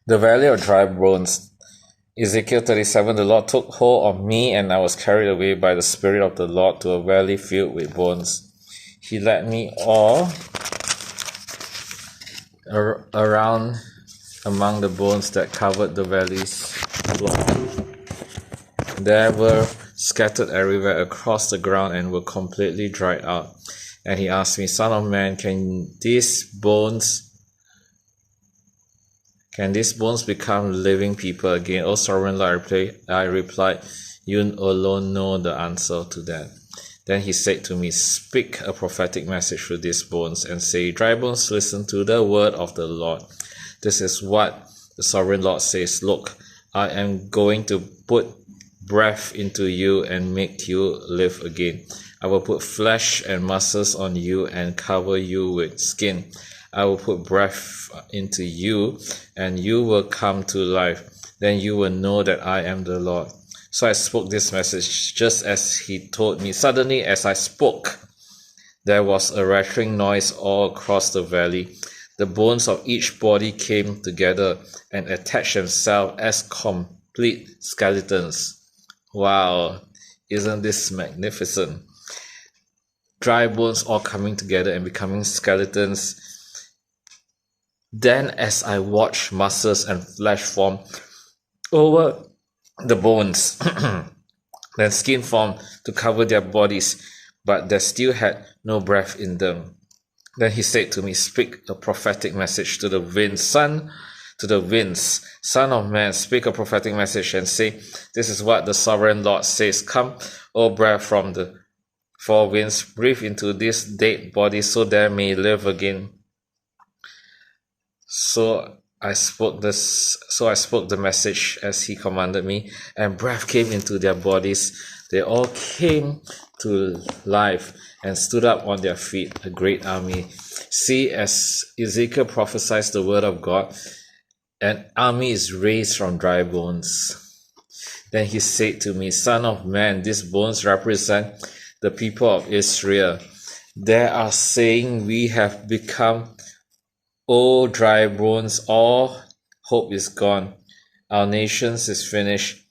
The valley of dry bones. Ezekiel 37, the Lord took hold of me, and I was carried away by the Spirit of the Lord to a valley filled with bones. He led me all around among the bones that covered the valley's floor. They were scattered everywhere across the ground and were completely dried out. And he asked me, Son of man, can these bones become living people again? O sovereign Lord, I replied, you alone know the answer to that. Then he said to me, speak a prophetic message to these bones and say, dry bones, listen to the word of the Lord. This is what the sovereign Lord says. Look, I am going to put breath into you and make you live again. I will put flesh and muscles on you and cover you with skin. I will put breath into you and you will come to life. Then you will know that I am the Lord. So I spoke this message just as he told me. Suddenly, as I spoke, there was a rattling noise all across the valley. The bones of each body came together and attached themselves as complete skeletons. Wow, isn't this magnificent? Dry bones all coming together and becoming skeletons. Then as I watched, muscles and flesh form over the bones. Then skin formed to cover their bodies, but they still had no breath in them. Then he said to me, speak a prophetic message to the winds, son of man, speak a prophetic message and say, this is what the sovereign Lord says. Come, O breath from the four winds, breathe into this dead body so they may live again. So I spoke the message as he commanded me, and breath came into their bodies. They all came to life and stood up on their feet, a great army. See, as Ezekiel prophesies the word of God, an army is raised from dry bones. Then he said to me, Son of man, these bones represent the people of Israel. They are saying, we have become O dry bones, all hope is gone. Our nation is finished.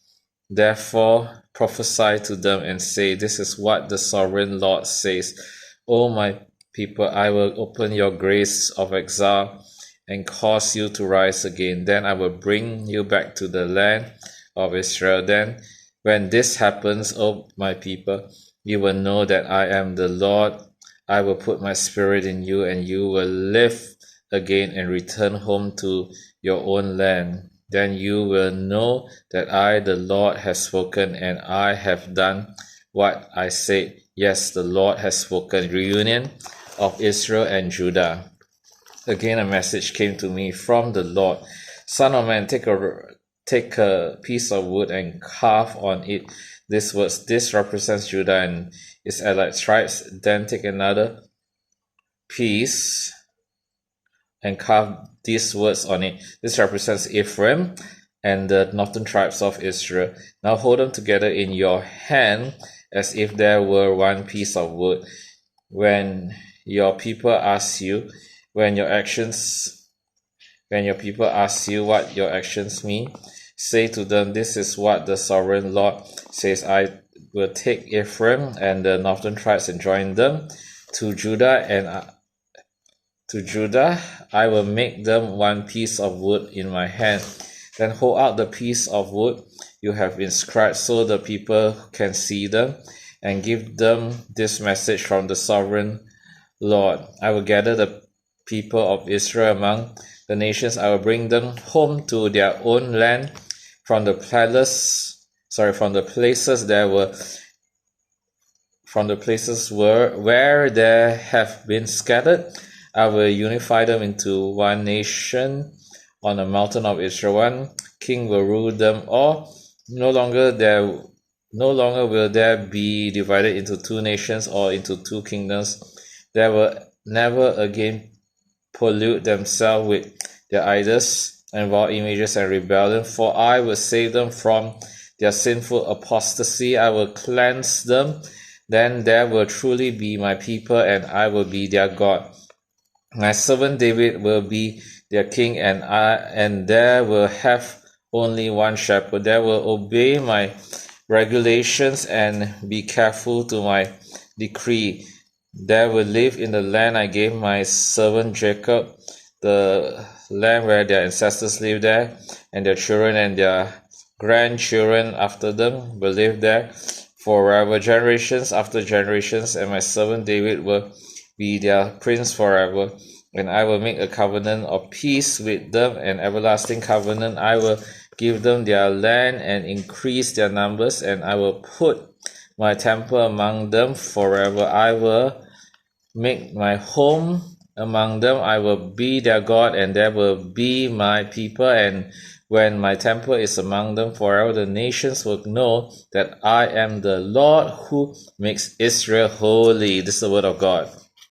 Therefore prophesy to them and say, this is what the sovereign Lord says. O my people, I will open your graves of exile and cause you to rise again. Then I will bring you back to the land of Israel. Then when this happens, O my people, you will know that I am the Lord. I will put my spirit in you and you will live again and return home to your own land. Then you will know that I, the Lord, have spoken and I have done what I said. Yes, the Lord has spoken. Reunion of Israel and Judah. Again, a message came to me from the Lord. Son of man, take a piece of wood and carve on it these words. This represents Judah and its allied tribes. Then take another piece and carve these words on it. This represents Ephraim and the northern tribes of Israel. Now hold them together in your hand as if there were one piece of wood. When your people ask you what your actions mean, say to them, this is what the sovereign Lord says. I will take Ephraim and the northern tribes and join them to Judah, I will make them one piece of wood in my hand. Then hold out the piece of wood you have inscribed so the people can see them, and give them this message from the sovereign Lord. I will gather the people of Israel among the nations. I will bring them home to their own land from the places where they have been scattered. I will unify them into one nation on the mountain of Israel. One king will rule them all. No longer will they be divided into two nations or into two kingdoms. They will never again pollute themselves with their idols and vile images and rebellion, for I will save them from their sinful apostasy. I will cleanse them. Then they will truly be my people, and I will be their God. My servant David will be their king, and there will have only one shepherd. They will obey my regulations and be careful to my decree. They will live in the land I gave my servant Jacob, the land where their ancestors lived there, and their children and their grandchildren after them will live there forever, generations after generations, and my servant David will be their prince forever. And I will make a covenant of peace with them, an everlasting covenant. I will give them their land and increase their numbers, and I will put my temple among them forever. I will make my home among them. I will be their God, and they will be my people. And when my temple is among them forever, the nations will know that I am the Lord who makes Israel holy. This is the word of God.